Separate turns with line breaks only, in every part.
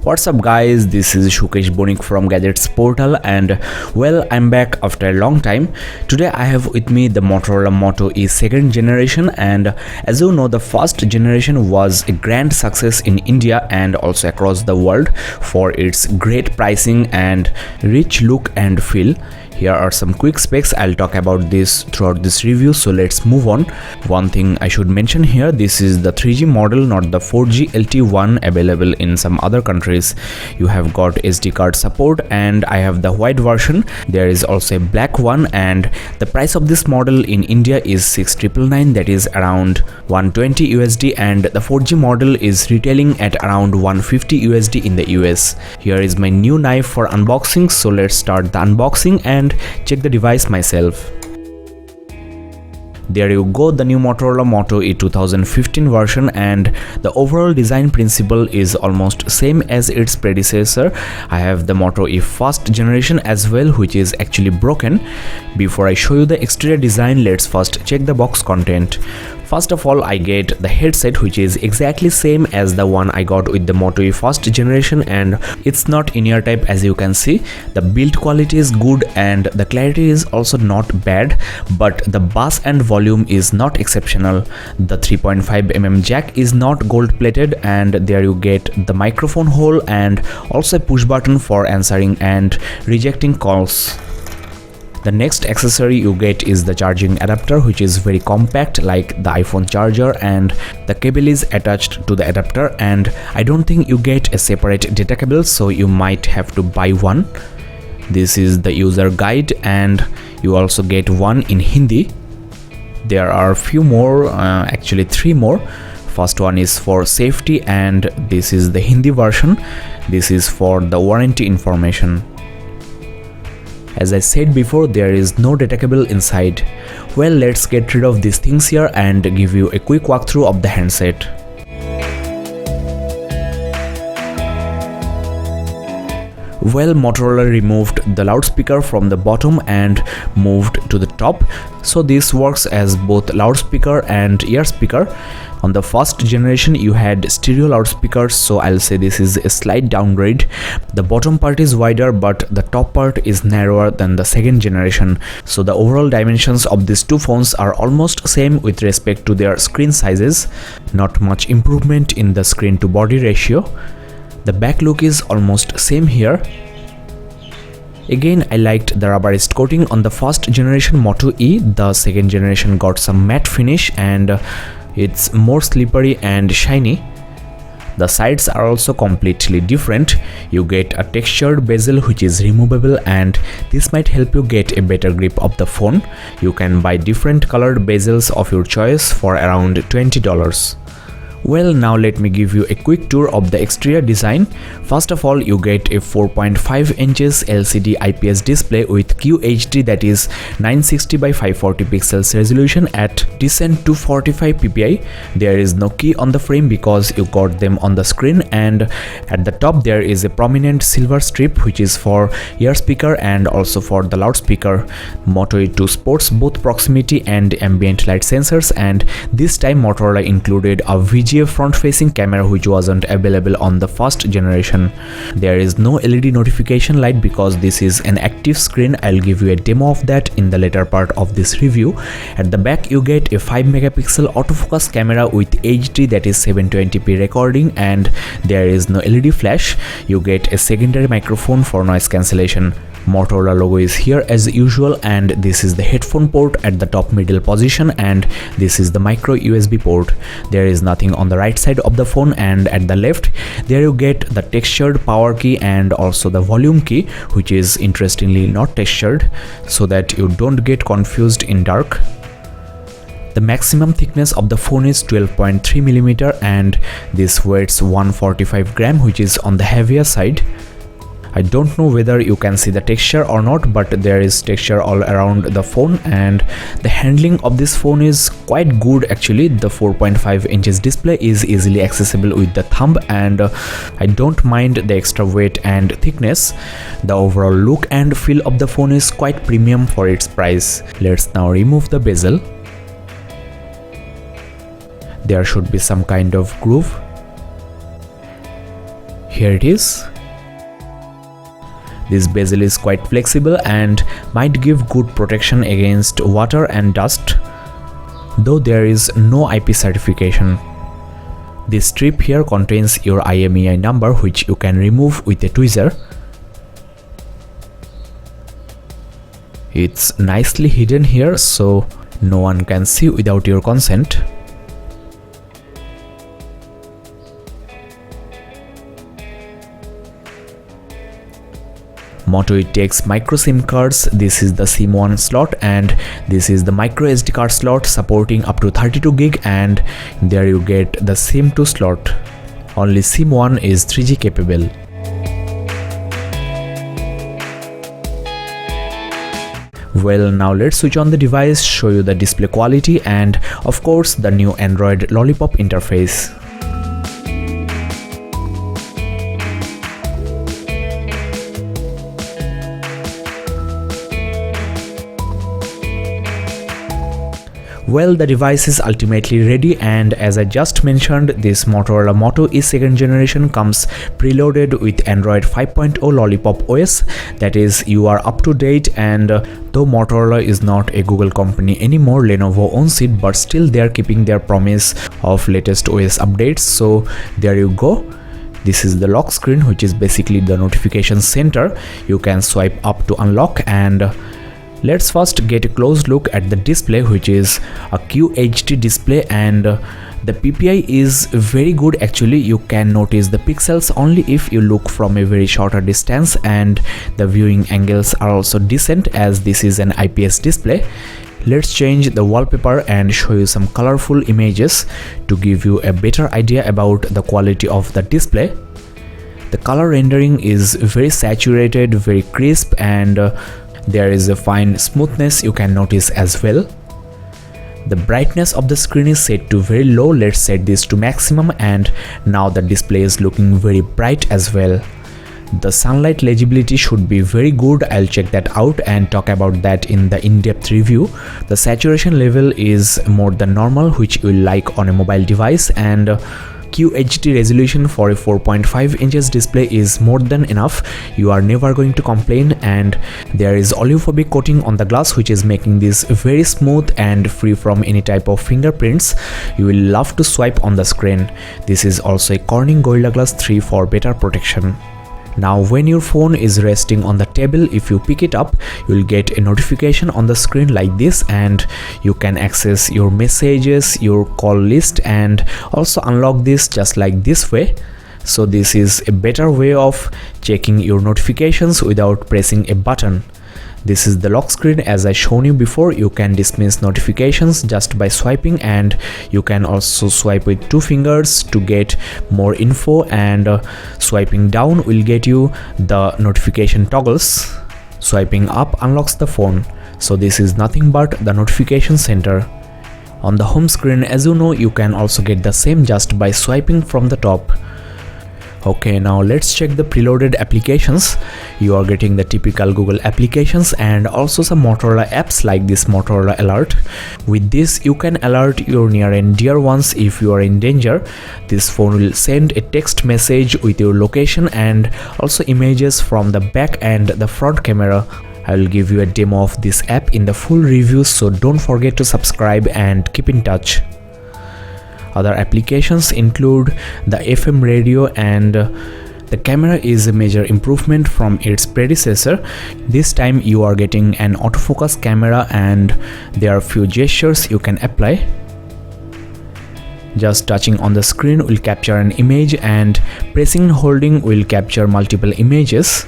What's up guys, this is Sukesh Banik from Gadgets Portal and well, I'm back after a long time. Today I have with me the Motorola Moto E second generation, and as you know, the first generation was a grand success in India and also across the world for its great pricing and rich look and feel. Here are some quick specs. I'll talk about this throughout this review, so let's move on. One thing I should mention here, this is the 3G model, not the 4G LTE available in some other countries. You have got SD card support and I have the white version. There is also a black one, and the price of this model in India is 6,999, that is around 120 USD, and the 4G model is retailing at around 150 USD in the US. Here is my new knife for unboxing, so let's start the unboxing and check the device myself. There you go, the new Motorola Moto E 2015 version, and the overall design principle is almost same as its predecessor. I have the Moto E first generation as well, which is actually broken. Before I show you the exterior design, let's first check the box content. First of all, I get the headset, which is exactly same as the one I got with the Moto E first generation, and it's not in-ear type as you can see. The build quality is good and the clarity is also not bad, but the bass and volume is not exceptional. The 3.5mm jack is not gold plated, and there you get the microphone hole and also a push button for answering and rejecting calls. The next accessory you get is the charging adapter, which is very compact like the iPhone charger, and the cable is attached to the adapter, and I don't think you get a separate data cable, so you might have to buy one. This is the user guide, and you also get one in Hindi. There are a few more, actually 3 more. First one is for safety, and this is the Hindi version. This is for the warranty information. As I said before, there is no data cable inside. Well, let's get rid of these things here and give you a quick walkthrough of the handset. Well, Motorola removed the loudspeaker from the bottom and moved to the top, so this works as both loudspeaker and ear speaker. On the first generation you had stereo loudspeakers, so I'll say this is a slight downgrade. The bottom part is wider but the top part is narrower than the second generation, so the overall dimensions of these two phones are almost same with respect to their screen sizes. Not much improvement in the screen to body ratio. The back look is almost same here. Again, I liked the rubberized coating on the first generation Moto E. The second generation got some matte finish and it's more slippery and shiny. The sides are also completely different. You get a textured bezel which is removable, and this might help you get a better grip of the phone. You can buy different colored bezels of your choice for around $20. Well, now let me give you a quick tour of the exterior design. First of all, you get a 4.5 inches LCD IPS display with QHD, that is 960 by 540 pixels resolution at decent 245 ppi. There is no key on the frame because you got them on the screen, and at the top there is a prominent silver strip which is for ear speaker and also for the loudspeaker. Moto E2 sports both proximity and ambient light sensors, and this time Motorola included a VGA front-facing camera which wasn't available on the first generation. There is no LED notification light because this is an active screen. I'll give you a demo of that in the later part of this review. At the back you get a 5 megapixel autofocus camera with HD, that is 720p recording, and there is no LED flash. You get a secondary microphone for noise cancellation. Motorola logo is here as usual, and this is the headphone port at the top middle position, and this is the micro USB port. There is nothing on the right side of the phone, and at the left there you get the textured power key and also the volume key, which is interestingly not textured so that you don't get confused in dark. The maximum thickness of the phone is 12.3mm, and this weighs 145 gram, which is on the heavier side. I don't know whether you can see the texture or not, but there is texture all around the phone, and the handling of this phone is quite good actually. The 4.5 inches display is easily accessible with the thumb, and I don't mind the extra weight and thickness. The overall look and feel of the phone is quite premium for its price. Let's now remove the bezel. There should be some kind of groove. Here it is. This bezel is quite flexible and might give good protection against water and dust, though there is no IP certification. This strip here contains your IMEI number, which you can remove with a tweezer. It's nicely hidden here, so no one can see without your consent. Moto E takes micro SIM cards. This is the SIM1 slot and this is the micro SD card slot supporting up to 32 gig, and there you get the SIM2 slot. Only SIM1 is 3G capable. Well, now let's switch on the device, show you the display quality and of course the new Android Lollipop interface. Well, the device is ultimately ready, and as I just mentioned, this Motorola Moto E second generation comes preloaded with Android 5.0 Lollipop OS. That is, you are up to date, and though Motorola is not a Google company anymore, Lenovo owns it, but still they are keeping their promise of latest OS updates. So there you go. This is the lock screen, which is basically the notification center. You can swipe up to unlock, and let's first get a close look at the display, which is a QHD display, and the PPI is very good. Actually, you can notice the pixels only if you look from a very shorter distance, and the viewing angles are also decent as this is an IPS display. Let's change the wallpaper and show you some colorful images to give you a better idea about the quality of the display. The color rendering is very saturated, very crisp, and there is a fine smoothness you can notice as well. The brightness of the screen is set to very low. Let's set this to maximum, and now the display is looking very bright as well. The sunlight legibility should be very good. I'll check that out and talk about that in the in-depth review. The saturation level is more than normal, which you will like on a mobile device, and QHD resolution for a 4.5 inches display is more than enough. You are never going to complain, and there is oleophobic coating on the glass, which is making this very smooth and free from any type of fingerprints. You will love to swipe on the screen. This is also a Corning Gorilla Glass 3 for better protection. Now when your phone is resting on the table, if you pick it up, you will get a notification on the screen like this, and you can access your messages, your call list, and also unlock this just like this way. So this is a better way of checking your notifications without pressing a button. This is the lock screen. As I shown you before, you can dismiss notifications just by swiping, and you can also swipe with 2 fingers to get more info, and swiping down will get you the notification toggles. Swiping up unlocks the phone. So this is nothing but the notification center. On the home screen, as you know, you can also get the same just by swiping from the top. Okay, now let's check the preloaded applications. You are getting the typical Google applications and also some Motorola apps like this Motorola Alert. With this, you can alert your near and dear ones if you are in danger. This phone will send a text message with your location and also images from the back and the front camera. I will give you a demo of this app in the full review, so don't forget to subscribe and keep in touch. Other applications include the FM radio, and the camera is a major improvement from its predecessor. This time you are getting an autofocus camera, and there are few gestures you can apply. Just touching on the screen will capture an image, and pressing and holding will capture multiple images.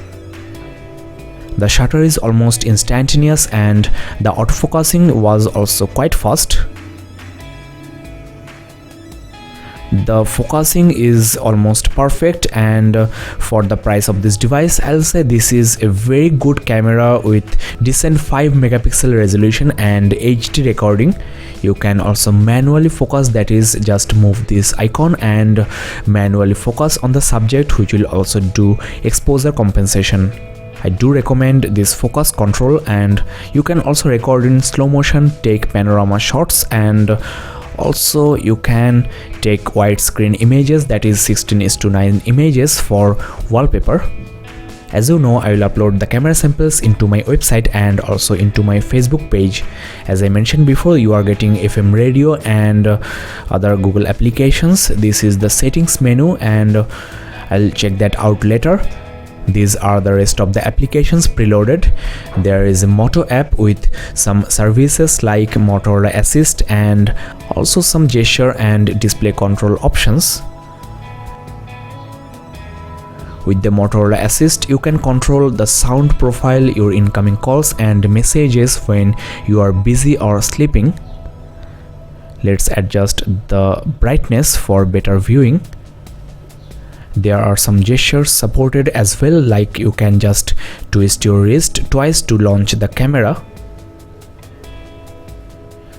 The shutter is almost instantaneous, and the autofocusing was also quite fast. The focusing is almost perfect, and for the price of this device, I'll say this is a very good camera with decent 5 megapixel resolution and HD recording. You can also manually focus, that is, just move this icon and manually focus on the subject, which will also do exposure compensation. I do recommend this focus control, and you can also record in slow motion, take panorama shots, and Also you can take widescreen images, that is 16:9 images for wallpaper. As you know, I will upload the camera samples into my website and also into my Facebook page. As I mentioned before, you are getting FM radio and other Google applications. This is the settings menu and I'll check that out later. These are the rest of the applications preloaded. There is a Moto app with some services like Motorola Assist and also some gesture and display control options. With the Motorola Assist, you can control the sound profile, your incoming calls and messages when you are busy or sleeping. Let's adjust the brightness for better viewing. There are some gestures supported as well, like you can just twist your wrist twice to launch the camera.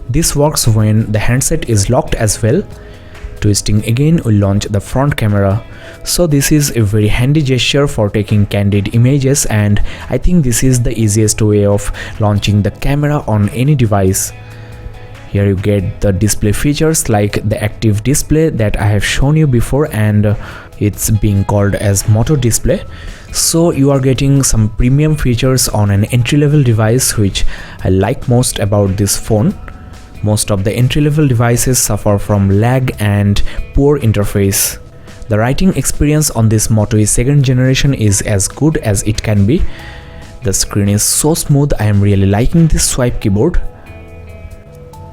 This works when the handset is locked as well. Twisting again will launch the front camera. So this is a very handy gesture for taking candid images, and I think this is the easiest way of launching the camera on any device. Here you get the display features like the active display that I have shown you before, and it's being called as Moto display. So you are getting some premium features on an entry-level device, which I like most about this phone. Most of the entry-level devices suffer from lag and poor interface. The writing experience on this Moto E 2nd generation is as good as it can be. The screen is so smooth, I am really liking this swipe keyboard.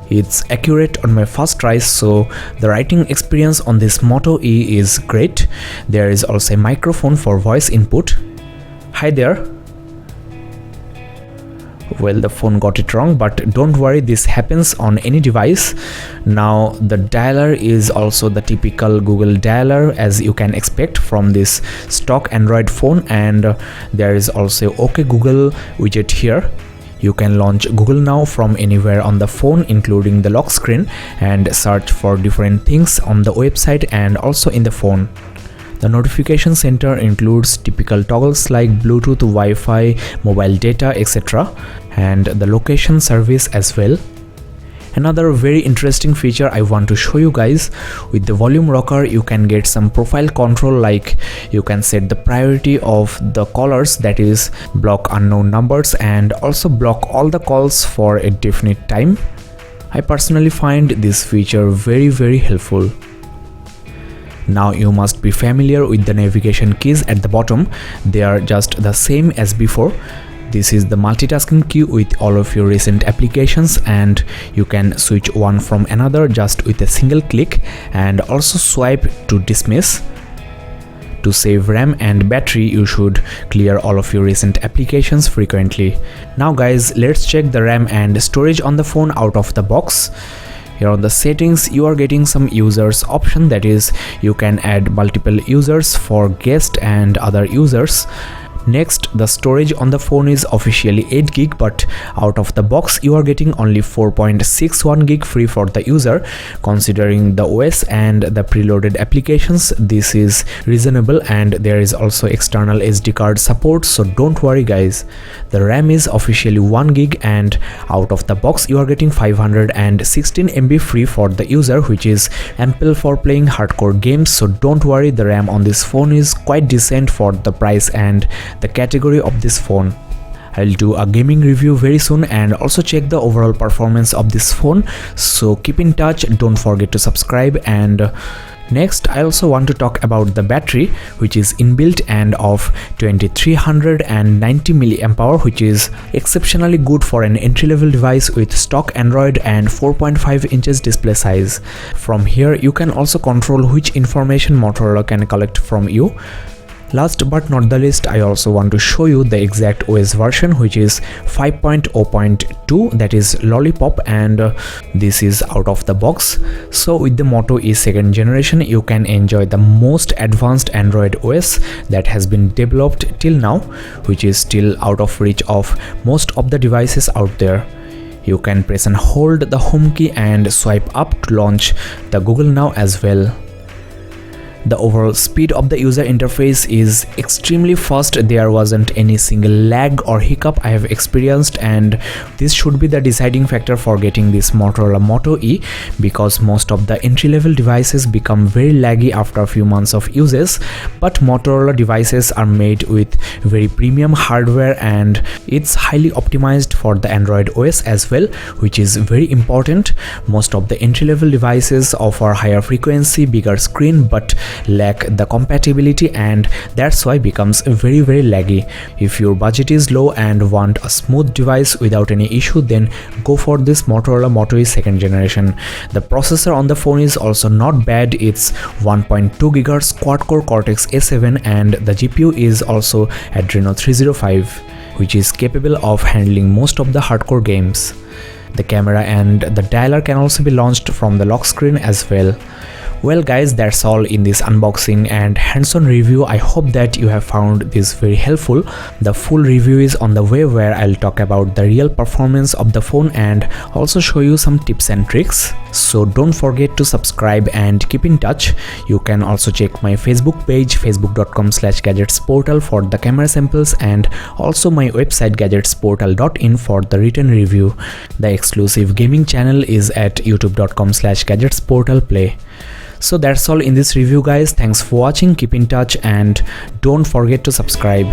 It's accurate on my first try, so the writing experience on this Moto E is great. There is also a microphone for voice input. Hi there. Well, the phone got it wrong, but don't worry, this happens on any device. Now the dialer is also the typical Google dialer as you can expect from this stock Android phone, and there is also OK Google widget here. You can launch Google Now from anywhere on the phone, including the lock screen, and search for different things on the website and also in the phone. The notification center includes typical toggles like Bluetooth, Wi-Fi, mobile data, etc. and the location service as well. Another very interesting feature I want to show you guys, with the volume rocker you can get some profile control, like you can set the priority of the callers, that is block unknown numbers and also block all the calls for a definite time. I personally find this feature very helpful. Now you must be familiar with the navigation keys at the bottom. They are just the same as before. This is the multitasking key with all of your recent applications, and you can switch one from another just with a single click, and also swipe to dismiss. To save RAM and battery, you should clear all of your recent applications frequently. Now guys, let's check the RAM and storage on the phone out of the box. Here on the settings, you are getting some users option, that is you can add multiple users for guest and other users. Next, the storage on the phone is officially 8GB, but out of the box you are getting only 4.61GB free for the user. Considering the OS and the preloaded applications, this is reasonable, and there is also external SD card support, so don't worry guys. The RAM is officially 1GB, and out of the box you are getting 516 MB free for the user, which is ample for playing hardcore games, so don't worry, the RAM on this phone is quite decent for the price and the category of this phone. I'll do a gaming review very soon and also check the overall performance of this phone, so keep in touch, don't forget to subscribe. And next, I also want to talk about the battery, which is inbuilt and of 2390 mAh, which is exceptionally good for an entry-level device with stock Android and 4.5 inches display size. From here you can also control which information Motorola can collect from you. Last but not the least, I also want to show you the exact OS version, which is 5.0.2, that is Lollipop, and this is out of the box. So with the Moto E 2nd generation, you can enjoy the most advanced Android OS that has been developed till now, which is still out of reach of most of the devices out there. You can press and hold the home key and swipe up to launch the Google Now as well. The overall speed of the user interface is extremely fast. There wasn't any single lag or hiccup I have experienced, and this should be the deciding factor for getting this Motorola Moto E, because most of the entry-level devices become very laggy after a few months of uses. But Motorola devices are made with very premium hardware, and it's highly optimized for the Android OS as well, which is very important. Most of the entry-level devices offer higher frequency, bigger screen, but lack the compatibility, and that's why becomes very laggy. If your budget is low and want a smooth device without any issue, then go for this Motorola Moto E 2nd generation. The processor on the phone is also not bad. It's 1.2 GHz quad-core Cortex A7, and the GPU is also Adreno 305, which is capable of handling most of the hardcore games. The camera and the dialer can also be launched from the lock screen as well. Well guys, that's all in this unboxing and hands-on review. I hope that you have found this very helpful. The full review is on the way, where I'll talk about the real performance of the phone and also show you some tips and tricks. So don't forget to subscribe and keep in touch. You can also check my Facebook page, facebook.com/gadgetsportal, for the camera samples, and also my website gadgetsportal.in for the written review. The exclusive gaming channel is at youtube.com/gadgetsportalplay. So that's all in this review guys. Thanks for watching, keep in touch, and don't forget to subscribe.